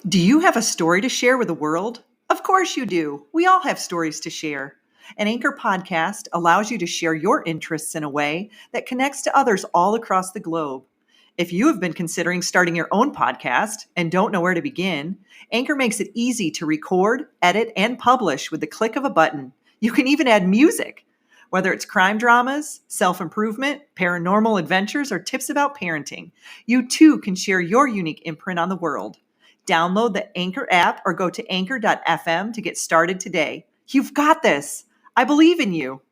Do you have a story to share with the world? Of course you do. We all have stories to share. An Anchor podcast allows you to share your interests in a way that connects to others all across the globe. If you have been considering starting your own podcast and don't know where to begin, Anchor makes it easy to record, edit, and publish with the click of a button. You can even add music. Whether it's crime dramas, self improvement, paranormal adventures, or tips about parenting, you too can share your unique imprint on the world. Download the Anchor app or go to anchor.fm to get started today. You've got this. I believe in you.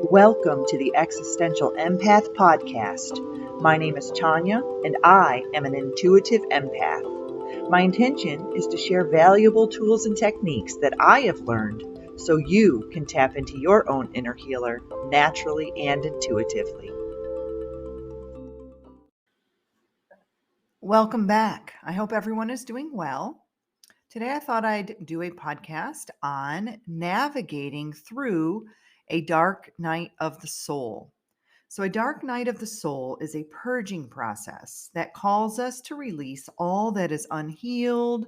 Welcome to the Existential Empath Podcast. My name is Tanya, and I am an intuitive empath. My intention is to share valuable tools and techniques that I have learned so you can tap into your own inner healer naturally and intuitively. Welcome back. I hope everyone is doing well. Today I thought I'd do a podcast on navigating through a dark night of the soul. So, a dark night of the soul is a purging process that calls us to release all that is unhealed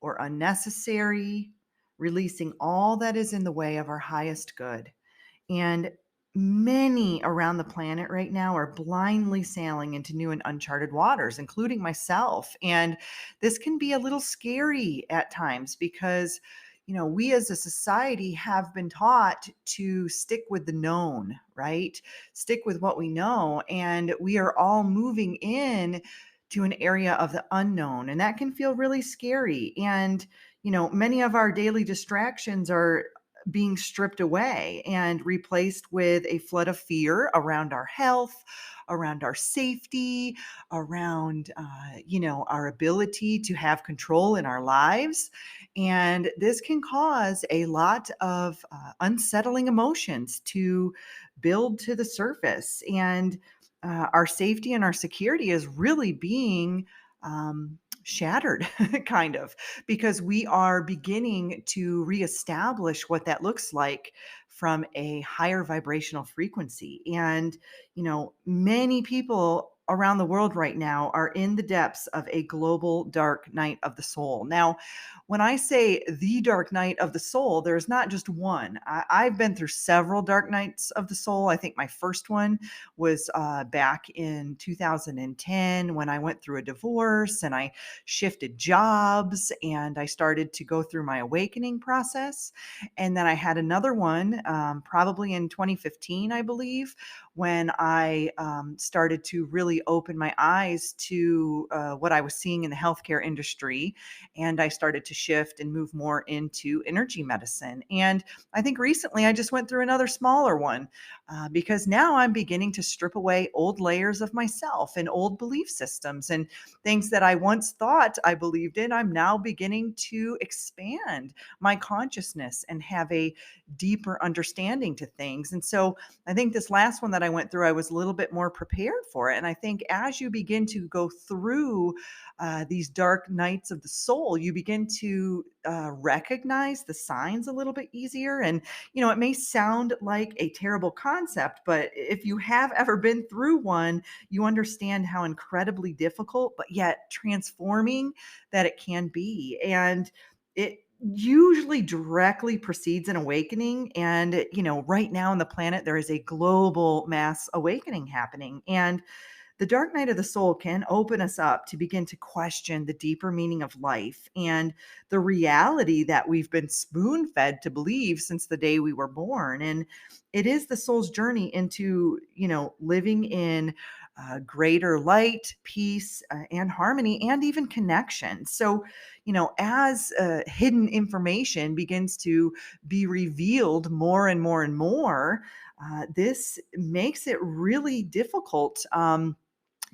or unnecessary, releasing all that is in the way of our highest good. And many around the planet right now are blindly sailing into new and uncharted waters, including myself. And this can be a little scary at times because, we as a society have been taught to stick with the known, right? Stick with what we know. And we are all moving in to an area of the unknown. And that can feel really scary. And, many of our daily distractions are being stripped away and replaced with a flood of fear around our health, around our safety, around our ability to have control in our lives. And this can cause a lot of unsettling emotions to build to the surface. And our safety and our security is really being shattered, kind of, because we are beginning to reestablish what that looks like from a higher vibrational frequency. And, many people around the world right now are in the depths of a global dark night of the soul. Now, when I say the dark night of the soul, there's not just one. I've been through several dark nights of the soul. I think my first one was back in 2010 when I went through a divorce and I shifted jobs and I started to go through my awakening process. And then I had another one probably in 2015, I believe, when I started to really open my eyes to what I was seeing in the healthcare industry. And I started to shift and move more into energy medicine. And I think recently I just went through another smaller one because now I'm beginning to strip away old layers of myself and old belief systems and things that I once thought I believed in. I'm now beginning to expand my consciousness and have a deeper understanding to things. And so I think this last one that I went through, I was a little bit more prepared for it. And I think as you begin to go through these dark nights of the soul, you begin to recognize the signs a little bit easier. And, it may sound like a terrible concept, but if you have ever been through one, you understand how incredibly difficult, but yet transforming that it can be. And it usually directly precedes an awakening. And, right now on the planet, there is a global mass awakening happening. And the dark night of the soul can open us up to begin to question the deeper meaning of life and the reality that we've been spoon fed to believe since the day we were born. And it is the soul's journey into, living in greater light, peace, and harmony, and even connection. So, as hidden information begins to be revealed more and more and more, this makes it really difficult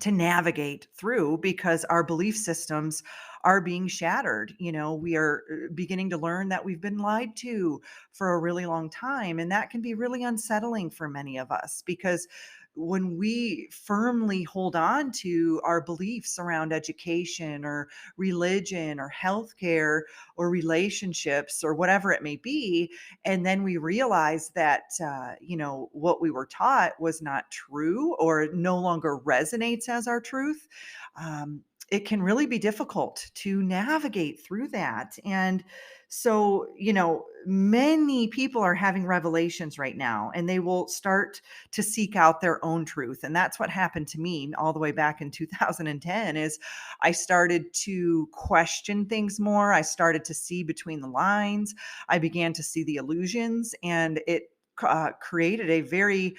to navigate through because our belief systems are being shattered. We are beginning to learn that we've been lied to for a really long time. And that can be really unsettling for many of us because when we firmly hold on to our beliefs around education or religion or healthcare or relationships or whatever it may be, and then we realize that what we were taught was not true or no longer resonates as our truth, it can really be difficult to navigate through that. And so, many people are having revelations right now, and they will start to seek out their own truth. And that's what happened to me all the way back in 2010 is I started to question things more. I started to see between the lines. I began to see the illusions, and it created a very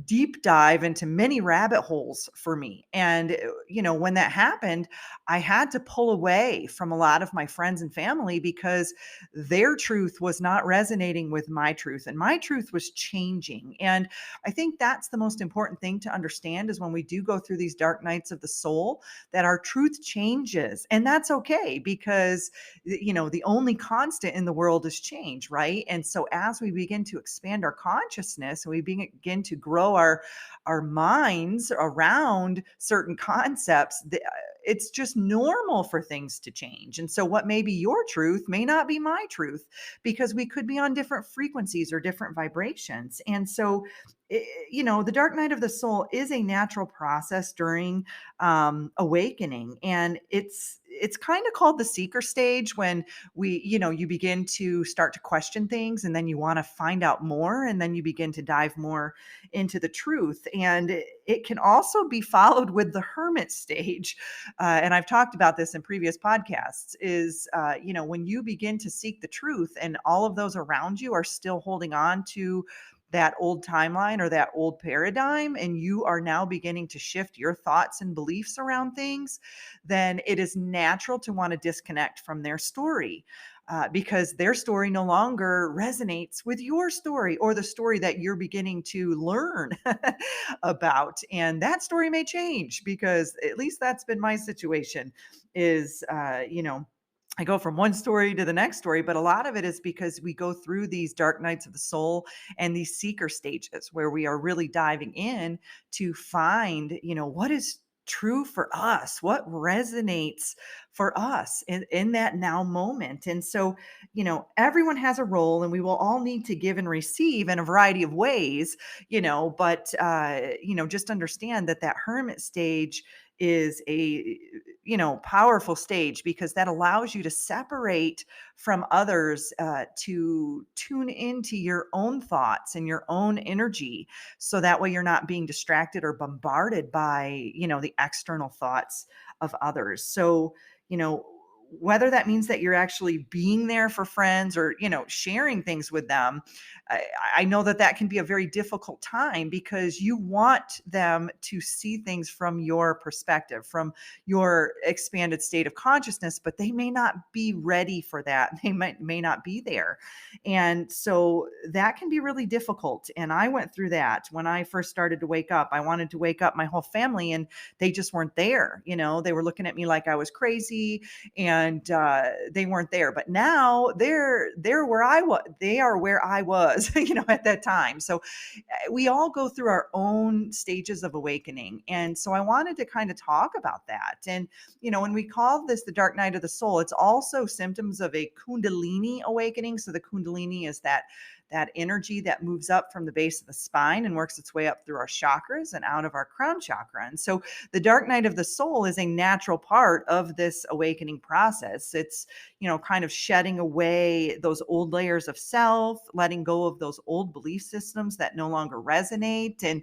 deep dive into many rabbit holes for me. And, when that happened, I had to pull away from a lot of my friends and family because their truth was not resonating with my truth, and my truth was changing. And I think that's the most important thing to understand is when we do go through these dark nights of the soul, that our truth changes. And that's okay because, the only constant in the world is change, right? And so as we begin to expand our consciousness and we begin to grow our minds around certain concepts, it's just normal for things to change. And so what may be your truth may not be my truth because we could be on different frequencies or different vibrations. And so the dark night of the soul is a natural process during awakening, and it's kind of called the seeker stage when you begin to start to question things, and then you want to find out more, and then you begin to dive more into the truth. And it can also be followed with the hermit stage, and I've talked about this in previous podcasts. Is when you begin to seek the truth, and all of those around you are still holding on to that old timeline or that old paradigm, and you are now beginning to shift your thoughts and beliefs around things, then it is natural to want to disconnect from their story. Because their story no longer resonates with your story or the story that you're beginning to learn about. And that story may change, because at least that's been my situation is, I go from one story to the next story, but a lot of it is because we go through these dark nights of the soul and these seeker stages where we are really diving in to find, what is true for us, what resonates for us in that now moment. And so, everyone has a role, and we will all need to give and receive in a variety of ways, but, just understand that that hermit stage is a powerful stage, because that allows you to separate from others, to tune into your own thoughts and your own energy, so that way you're not being distracted or bombarded by the external thoughts of others. So, you know whether that means that you're actually being there for friends or sharing things with them, I, I know that that can be a very difficult time, because you want them to see things from your perspective, from your expanded state of consciousness, but they may not be ready for that. They may not be there. And so that can be really difficult. And I went through that when I first started to wake up. I wanted to wake up my whole family, and they just weren't there. They were looking at me like I was crazy, and they weren't there. But now they're where I was. They are where I was, at that time. So we all go through our own stages of awakening. And so I wanted to kind of talk about that. And, when we call this the dark night of the soul, it's also symptoms of a Kundalini awakening. So the Kundalini is that energy that moves up from the base of the spine and works its way up through our chakras and out of our crown chakra. And so the dark night of the soul is a natural part of this awakening process. It's, kind of shedding away those old layers of self, letting go of those old belief systems that no longer resonate. And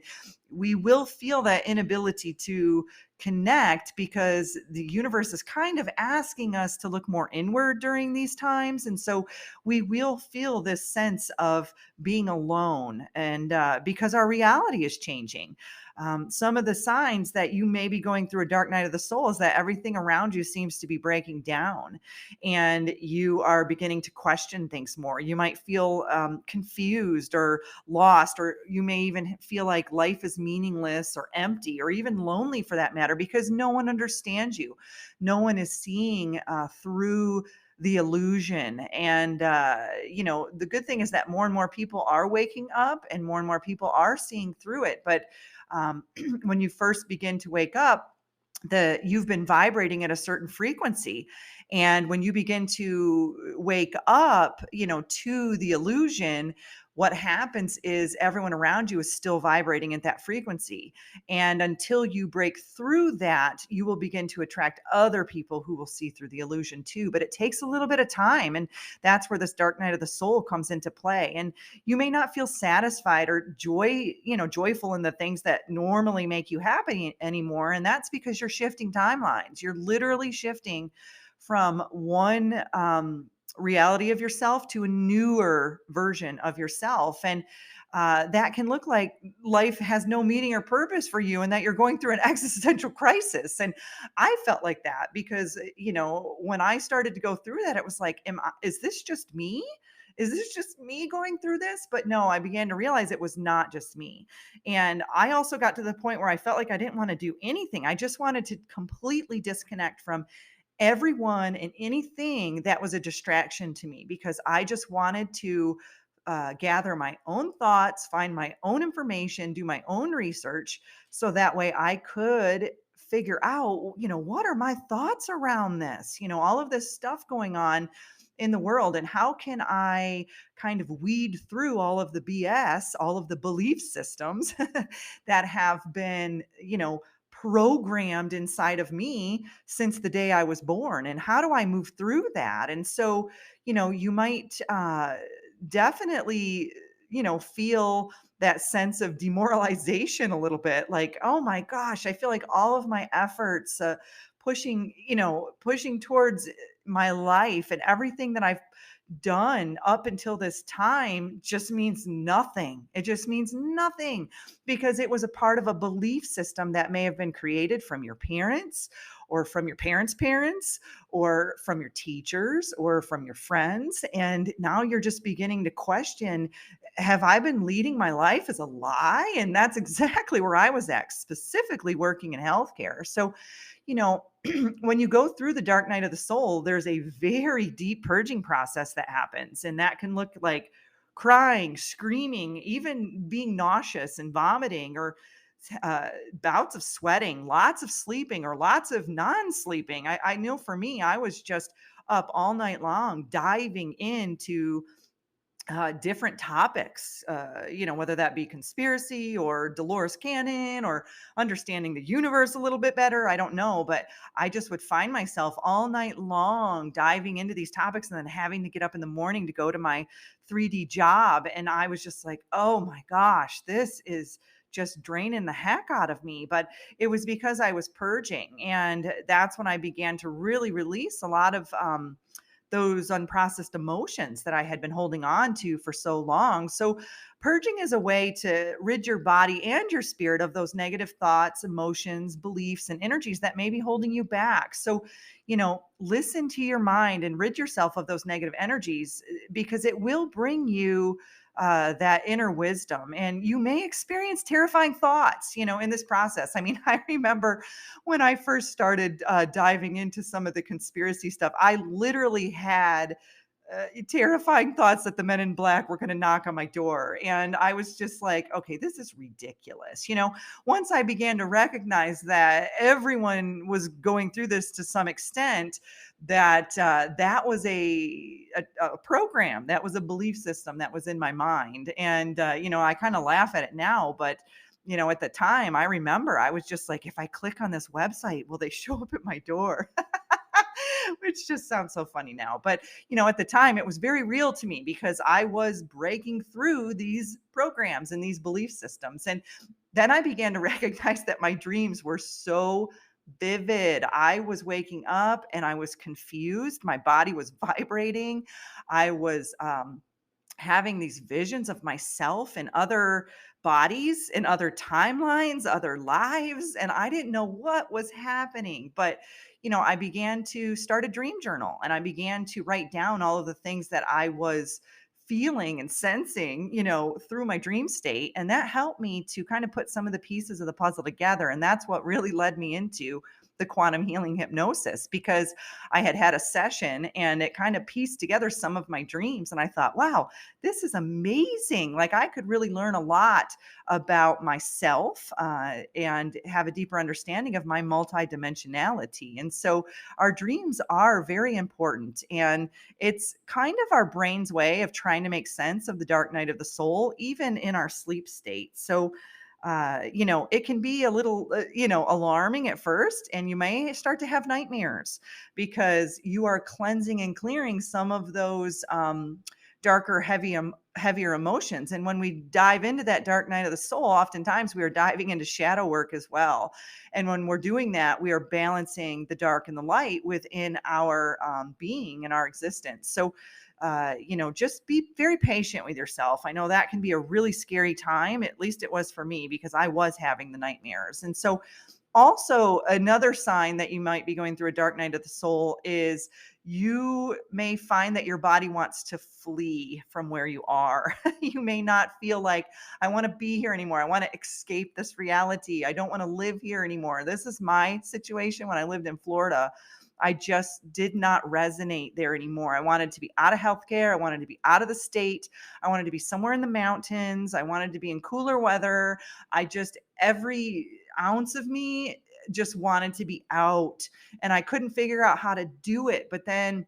we will feel that inability to connect, because the universe is kind of asking us to look more inward during these times. And so we will feel this sense of being alone, and because our reality is changing. Some of the signs that you may be going through a dark night of the soul is that everything around you seems to be breaking down, and you are beginning to question things more. You might feel confused or lost, or you may even feel like life is meaningless or empty, or even lonely for that matter, because no one understands you. No one is seeing through the illusion. And, the good thing is that more and more people are waking up, and more people are seeing through it. But when you first begin to wake up, you've been vibrating at a certain frequency. And when you begin to wake up, to the illusion, what happens is everyone around you is still vibrating at that frequency. And until you break through that, you will begin to attract other people who will see through the illusion too. But it takes a little bit of time. And that's where this dark night of the soul comes into play. And you may not feel satisfied or joyful in the things that normally make you happy anymore. And that's because you're shifting timelines. You're literally shifting from one reality of yourself to a newer version of yourself. And that can look like life has no meaning or purpose for you and that you're going through an existential crisis. And I felt like that because, when I started to go through that, it was like, is this just me? Is this just me going through this? But no, I began to realize it was not just me. And I also got to the point where I felt like I didn't want to do anything. I just wanted to completely disconnect from everyone and anything that was a distraction to me because I just wanted to gather my own thoughts, find my own information, do my own research so that way I could figure out, what are my thoughts around this? All of this stuff going on in the world and how can I kind of weed through all of the BS, all of the belief systems that have been, programmed inside of me since the day I was born. And how do I move through that? And so, you might definitely, feel that sense of demoralization a little bit like, oh my gosh, I feel like all of my efforts pushing towards my life and everything that I've done up until this time just means nothing. It just means nothing because it was a part of a belief system that may have been created from your parents or from your parents' parents or from your teachers or from your friends. And now you're just beginning to question, have I been leading my life as a lie? And that's exactly where I was at, specifically working in healthcare. So, you know, when you go through the dark night of the soul, there's a very deep purging process that happens. And that can look like crying, screaming, even being nauseous and vomiting, or bouts of sweating, lots of sleeping, or lots of non sleeping. I know for me, I was just up all night long diving into different topics, whether that be conspiracy or Dolores Cannon or understanding the universe a little bit better. I don't know, but I just would find myself all night long diving into these topics and then having to get up in the morning to go to my 3D job. And I was just like, oh my gosh, this is just draining the heck out of me. But it was because I was purging. And that's when I began to really release a lot of, those unprocessed emotions that I had been holding on to for so long. So, purging is a way to rid your body and your spirit of those negative thoughts, emotions, beliefs, and energies that may be holding you back. So, listen to your mind and rid yourself of those negative energies because it will bring you that inner wisdom. And you may experience terrifying thoughts, in this process. I mean, I remember when I first started diving into some of the conspiracy stuff, I literally had terrifying thoughts that the men in black were going to knock on my door. And I was just like, okay, this is ridiculous. Once I began to recognize that everyone was going through this to some extent, that that was a program, that was a belief system that was in my mind. And, I kind of laugh at it now, but at the time, I remember I was just like, if I click on this website, will they show up at my door? Which just sounds so funny now. But, at the time, it was very real to me because I was breaking through these programs and these belief systems. And then I began to recognize that my dreams were so vivid. I was waking up and I was confused. My body was vibrating. I was, having these visions of myself in other bodies, in other timelines, other lives, and I didn't know what was happening. But, I began to start a dream journal and I began to write down all of the things that I was feeling and sensing, through my dream state. And that helped me to kind of put some of the pieces of the puzzle together. And that's what really led me into the quantum healing hypnosis because I had had a session and it kind of pieced together some of my dreams. And I thought, wow, this is amazing. Like I could really learn a lot about myself and have a deeper understanding of my multidimensionality. And so our dreams are very important. And it's kind of our brain's way of trying to make sense of the dark night of the soul, even in our sleep state. So, it can be a little, alarming at first, and you may start to have nightmares because you are cleansing and clearing some of those darker, heavier emotions. And when we dive into that dark night of the soul, oftentimes we are diving into shadow work as well. And when we're doing that, we are balancing the dark and the light within our being and our existence. So, just be very patient with yourself. I know that can be a really scary time. At least it was for me because I was having the nightmares. And so, also, another sign that you might be going through a dark night of the soul is you may find that your body wants to flee from where you are. You may not feel like, I want to be here anymore. I want to escape this reality. I don't want to live here anymore. This is my situation when I lived in Florida. I just did not resonate there anymore. I wanted to be out of healthcare. I wanted to be out of the state. I wanted to be somewhere in the mountains. I wanted to be in cooler weather. Every ounce of me just wanted to be out, and I couldn't figure out how to do it. But then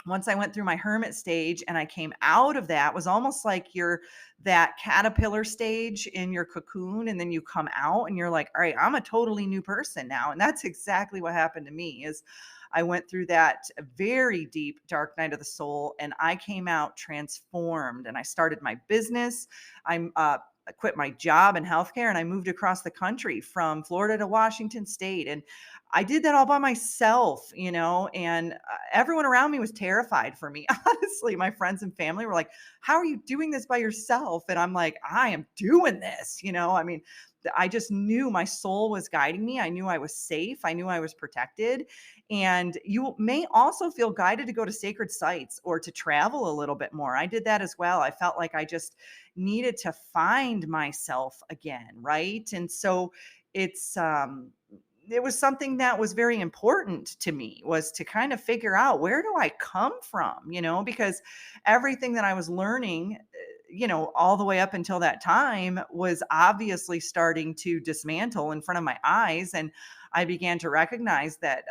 once I went through my hermit stage and I came out of that, it was almost like you're that caterpillar stage in your cocoon, and then you come out and you're like, all right, I'm a totally new person now. And that's exactly what happened to me. Is I went through that very deep dark night of the soul, and I came out transformed, and I started my business. I quit my job in healthcare and I moved across the country from Florida to Washington State. And I did that all by myself, and everyone around me was terrified for me. Honestly, my friends and family were like, how are you doing this by yourself? And I'm like, I am doing this, I mean, I just knew my soul was guiding me. I knew I was safe. I knew I was protected. And you may also feel guided to go to sacred sites or to travel a little bit more. I did that as well. I felt like I just needed to find myself again, right? And so it's it was something that was very important to me, was to kind of figure out, where do I come from, because everything that I was learning, all the way up until that time was obviously starting to dismantle in front of my eyes. And I began to recognize that,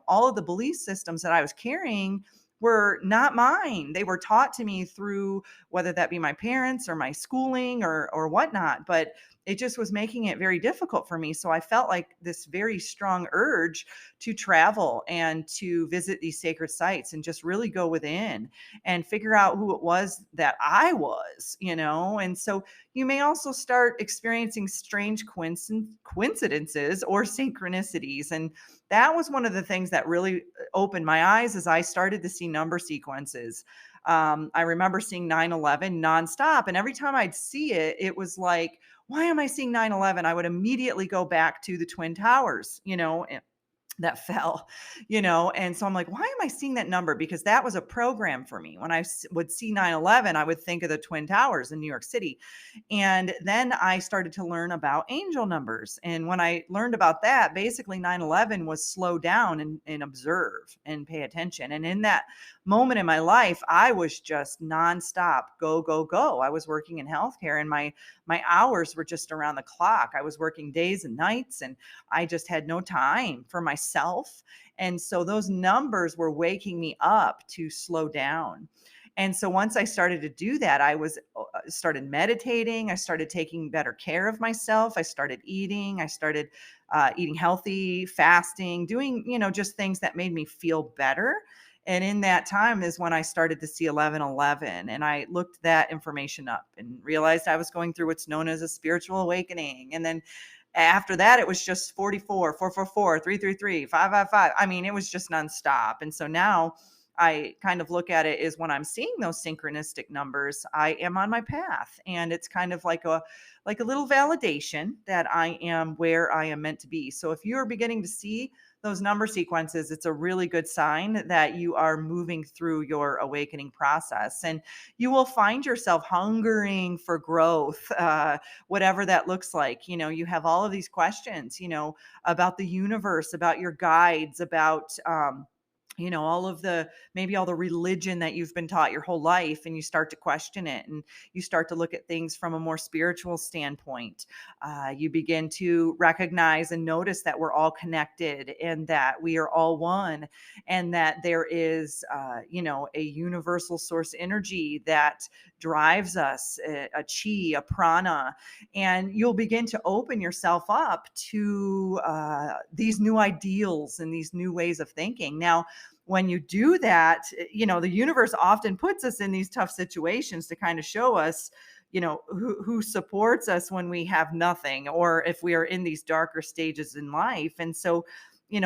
all of the belief systems that I was carrying were not mine. They were taught to me through, whether that be my parents or my schooling or whatnot, but it just was making it very difficult for me. So I felt like this very strong urge to travel and to visit these sacred sites and just really go within and figure out who it was that I was, And so you may also start experiencing strange coincidences or synchronicities. And that was one of the things that really opened my eyes as I started to see number sequences. I remember seeing 9/11 nonstop. And every time I'd see it, it was like, why am I seeing 9/11? I would immediately go back to the Twin Towers, that fell, and so I'm like, why am I seeing that number? Because that was a program for me. When I would see 9/11, I would think of the Twin Towers in New York City. And then I started to learn about angel numbers. And when I learned about that, basically 9/11 was slow down and observe and pay attention. And in that moment in my life, I was just nonstop, go, go, go. I was working in healthcare, and my hours were just around the clock. I was working days and nights, and I just had no time for myself. And so those numbers were waking me up to slow down. And so once I started to do that, I started meditating. I started taking better care of myself. I started eating. I started eating healthy, fasting, doing, just things that made me feel better. And in that time is when I started to see 1111. And I looked that information up and realized I was going through what's known as a spiritual awakening. And then after that, it was just 44, 444, 333, 555. I mean, it was just nonstop. And so now I kind of look at it as, when I'm seeing those synchronistic numbers, I am on my path. And it's kind of like a little validation that I am where I am meant to be. So if you're beginning to see those number sequences, it's a really good sign that you are moving through your awakening process. And you will find yourself hungering for growth, whatever that looks like. You have all of these questions, about the universe, about your guides, about, all of the maybe all the religion that you've been taught your whole life, and you start to question it, and you start to look at things from a more spiritual standpoint. You begin to recognize and notice that we're all connected, and that we are all one, and that there is, a universal source energy that drives us, a chi, a prana, and you'll begin to open yourself up to these new ideals and these new ways of thinking. Now, when you do that, the universe often puts us in these tough situations to kind of show us, who supports us when we have nothing, or if we are in these darker stages in life. And so,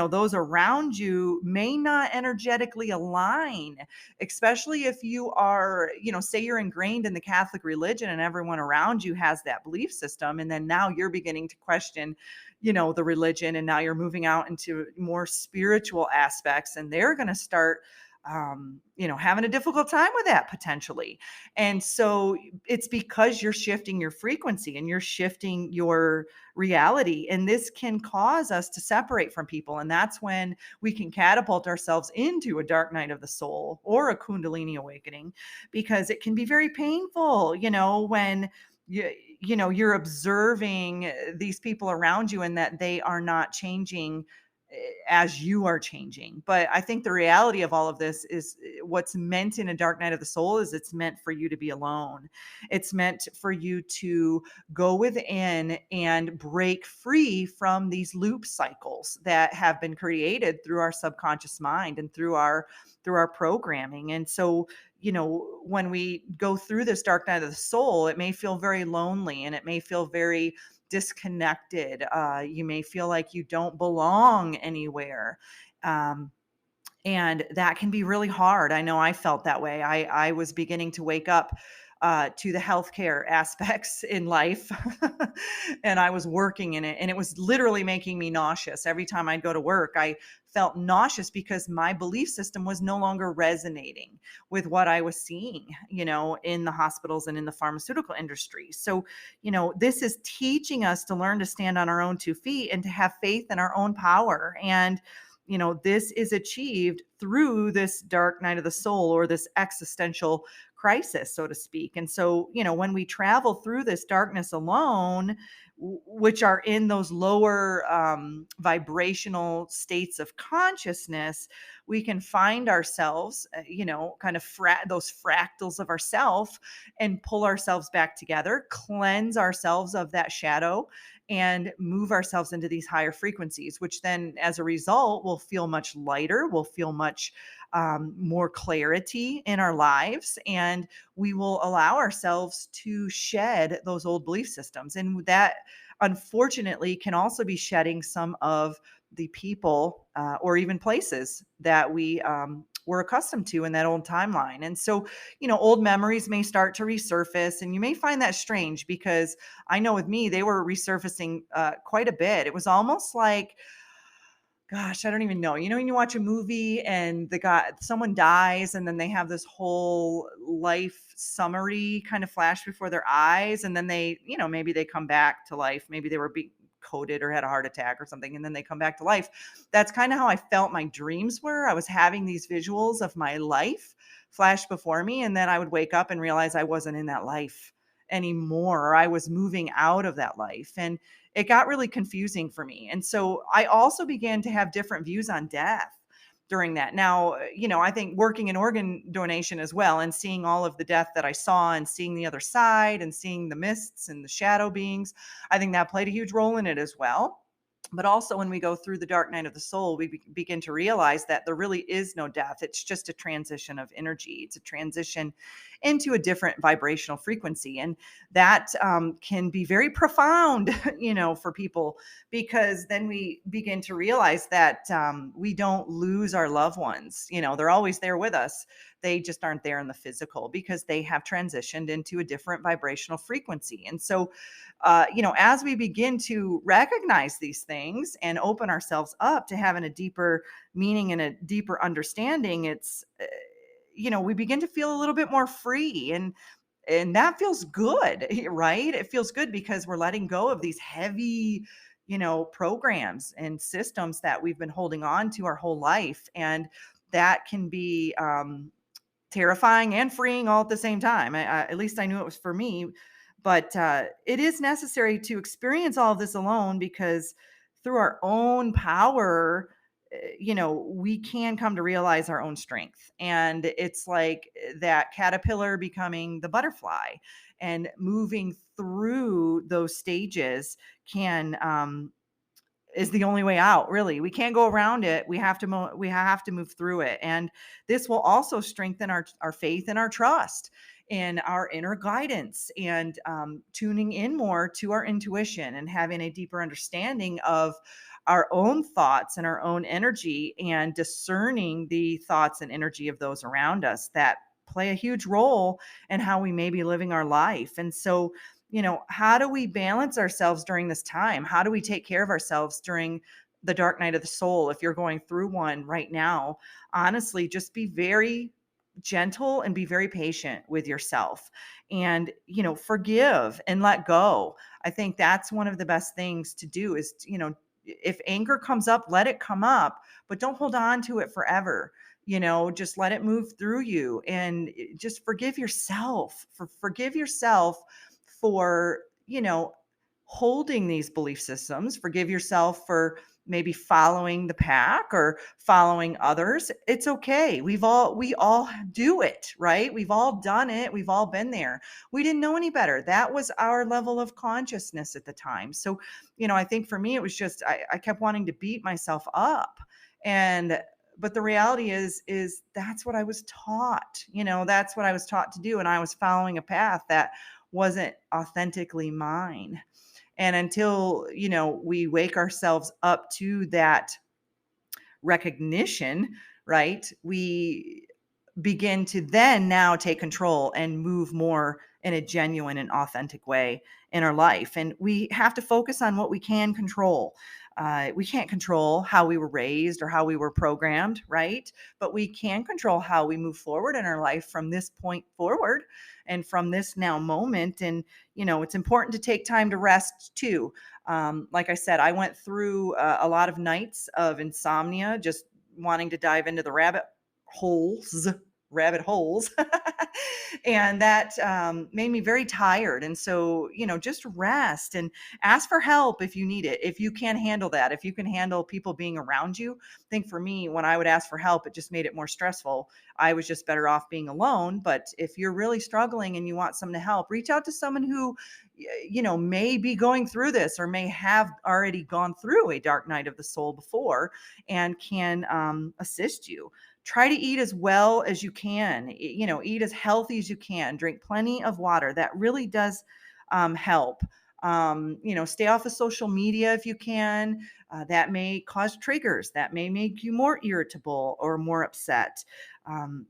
those around you may not energetically align, especially if you are, say you're ingrained in the Catholic religion and everyone around you has that belief system. And then now you're beginning to question, the religion, and now you're moving out into more spiritual aspects, and they're going to start, having a difficult time with that potentially. And so it's because you're shifting your frequency and you're shifting your reality. And this can cause us to separate from people. And that's when we can catapult ourselves into a dark night of the soul or a Kundalini awakening, because it can be very painful, when you, you're observing these people around you and that they are not changing as you are changing. But I think the reality of all of this is, what's meant in a dark night of the soul is it's meant for you to be alone. It's meant for you to go within and break free from these loop cycles that have been created through our subconscious mind and through our programming. And so, when we go through this dark night of the soul, it may feel very lonely, and it may feel very disconnected. You may feel like you don't belong anywhere. Um, and that can be really hard. I know I felt that way. I was beginning to wake up to the healthcare aspects in life, and I was working in it, and it was literally making me nauseous. Every time I'd go to work, I felt nauseous because my belief system was no longer resonating with what I was seeing, in the hospitals and in the pharmaceutical industry. So, this is teaching us to learn to stand on our own 2 feet and to have faith in our own power. And this is achieved through this dark night of the soul, or this existential crisis, so to speak. And so, when we travel through this darkness alone, which are in those lower vibrational states of consciousness, we can find ourselves, kind of those fractals of ourself, and pull ourselves back together, cleanse ourselves of that shadow, and move ourselves into these higher frequencies, which then as a result will feel much lighter, will feel much more clarity in our lives, and we will allow ourselves to shed those old belief systems. And that, unfortunately, can also be shedding some of the people or even places that we were accustomed to in that old timeline. And so, old memories may start to resurface, and you may find that strange, because I know with me, they were resurfacing quite a bit. It was almost like, gosh, I don't even know. When you watch a movie and someone dies, and then they have this whole life summary kind of flash before their eyes, and then they, maybe they come back to life. Maybe they were being coded or had a heart attack or something, and then they come back to life. That's kind of how I felt my dreams were. I was having these visuals of my life flash before me, and then I would wake up and realize I wasn't in that life anymore, or I was moving out of that life. And it got really confusing for me. And so I also began to have different views on death during that. Now, I think working in organ donation as well, and seeing all of the death that I saw, and seeing the other side, and seeing the mists and the shadow beings, I think that played a huge role in it as well. But also, when we go through the dark night of the soul, we begin to realize that there really is no death. It's just a transition of energy. It's a transition into a different vibrational frequency. And that can be very profound, for people, because then we begin to realize that we don't lose our loved ones. They're always there with us. They just aren't there in the physical, because they have transitioned into a different vibrational frequency. And so, as we begin to recognize these things, things and open ourselves up to having a deeper meaning and a deeper understanding, we begin to feel a little bit more free, and that feels good, right? It feels good because we're letting go of these heavy, programs and systems that we've been holding on to our whole life. And that can be terrifying and freeing all at the same time. At least I knew it was for me. But it is necessary to experience all of this alone, because through our own power, we can come to realize our own strength. And it's like that caterpillar becoming the butterfly, and moving through those stages can is the only way out. Really, we can't go around it. We have to move through it. And this will also strengthen our faith and our trust in our inner guidance, and tuning in more to our intuition and having a deeper understanding of our own thoughts and our own energy, and discerning the thoughts and energy of those around us that play a huge role in how we may be living our life. And so, how do we balance ourselves during this time? How do we take care of ourselves during the dark night of the soul? If you're going through one right now, honestly, just be very gentle and be very patient with yourself, and, forgive and let go. I think that's one of the best things to do is, if anger comes up, let it come up, but don't hold on to it forever. Just let it move through you, and just forgive yourself for, holding these belief systems. Forgive yourself for maybe following the pack or following others. It's okay. We all do it, right? We've all done it. We've all been there. We didn't know any better. That was our level of consciousness at the time. So, I think for me, it was just, I kept wanting to beat myself up. And but the reality is that's what I was taught. That's what I was taught to do, and I was following a path that wasn't authentically mine. And until, we wake ourselves up to that recognition, right? We begin to then now take control and move more in a genuine and authentic way in our life. And we have to focus on what we can control. We can't control how we were raised or how we were programmed, right? But we can control how we move forward in our life from this point forward, and from this now moment. And, it's important to take time to rest too. Like I said, I went through a lot of nights of insomnia, just wanting to dive into the rabbit holes. And that made me very tired. And so, just rest and ask for help if you need it. If you can handle that, if you can handle people being around you. I think for me, when I would ask for help, it just made it more stressful. I was just better off being alone. But if you're really struggling and you want someone to help, reach out to someone who, may be going through this, or may have already gone through a dark night of the soul before, and can assist you. Try to eat as well as you can, eat as healthy as you can, drink plenty of water. That really does help. Stay off of social media if you can. That may cause triggers, that may make you more irritable or more upset.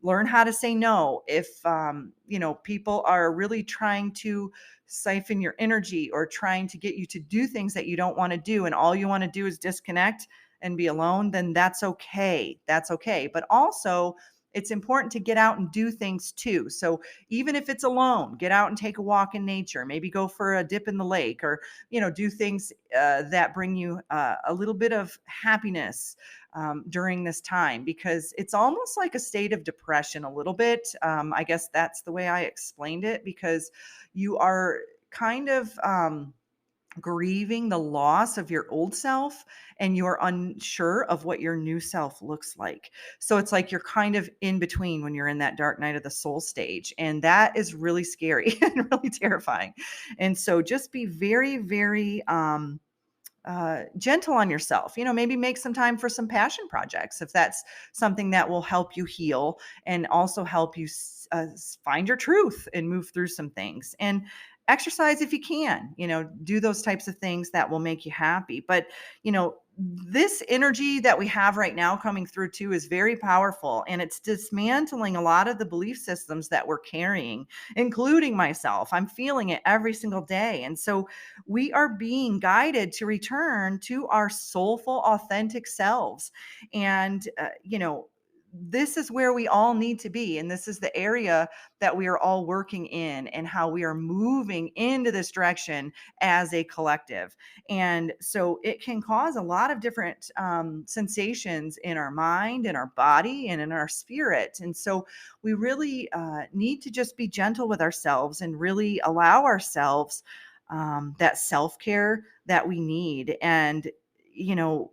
Learn how to say no. If, people are really trying to siphon your energy, or trying to get you to do things that you don't want to do, and all you want to do is disconnect and be alone, then that's okay. That's okay. But also, it's important to get out and do things too. So even if it's alone, get out and take a walk in nature, maybe go for a dip in the lake, or, do things that bring you a little bit of happiness during this time, because it's almost like a state of depression a little bit. I guess that's the way I explained it, because you are kind of, grieving the loss of your old self, and you're unsure of what your new self looks like. So it's like you're kind of in between when you're in that dark night of the soul stage. And that is really scary and really terrifying. And so just be very, very gentle on yourself. Maybe make some time for some passion projects if that's something that will help you heal, and also help you find your truth and move through some things. And exercise if you can, do those types of things that will make you happy. But, this energy that we have right now coming through too is very powerful, and it's dismantling a lot of the belief systems that we're carrying, including myself. I'm feeling it every single day. And so we are being guided to return to our soulful, authentic selves. And, this is where we all need to be. And this is the area that we are all working in, and how we are moving into this direction as a collective. And so it can cause a lot of different sensations in our mind, in our body, and in our spirit. And so we really need to just be gentle with ourselves and really allow ourselves that self care that we need. And, you know,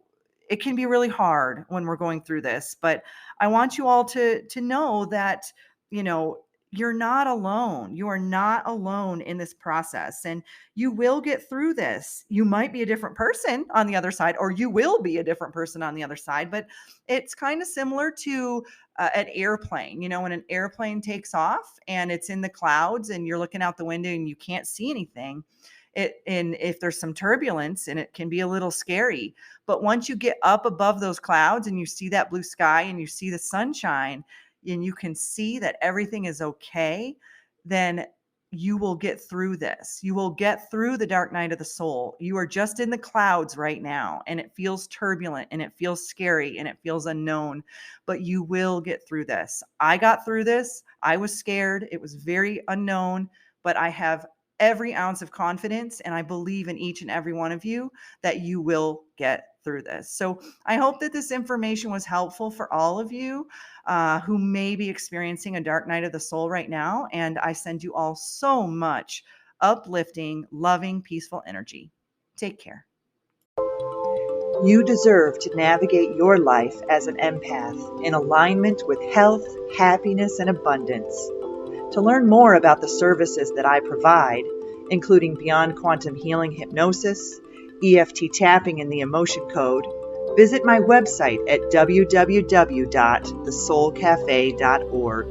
it can be really hard when we're going through this, but I want you all to know that, you know, you're not alone. You are not alone in this process, and you will get through this. You might be a different person on the other side, or you will be a different person on the other side, but it's kind of similar to an airplane. You know, when an airplane takes off and it's in the clouds and you're looking out the window and you can't see anything, and if there's some turbulence, and it can be a little scary, but once you get up above those clouds and you see that blue sky and you see the sunshine, and you can see that everything is okay, then you will get through this. You will get through the dark night of the soul. You are just in the clouds right now, and it feels turbulent, and it feels scary, and it feels unknown, but you will get through this. I got through this. I was scared. It was very unknown, but I have every ounce of confidence, and I believe in each and every one of you that you will get through this. So I hope that this information was helpful for all of you who may be experiencing a dark night of the soul right now. And I send you all so much uplifting, loving, peaceful energy. Take care. You deserve to navigate your life as an empath in alignment with health, happiness, and abundance. To learn more about the services that I provide, including Beyond Quantum Healing Hypnosis, EFT Tapping, and the Emotion Code, visit my website at www.thesoulcafe.org.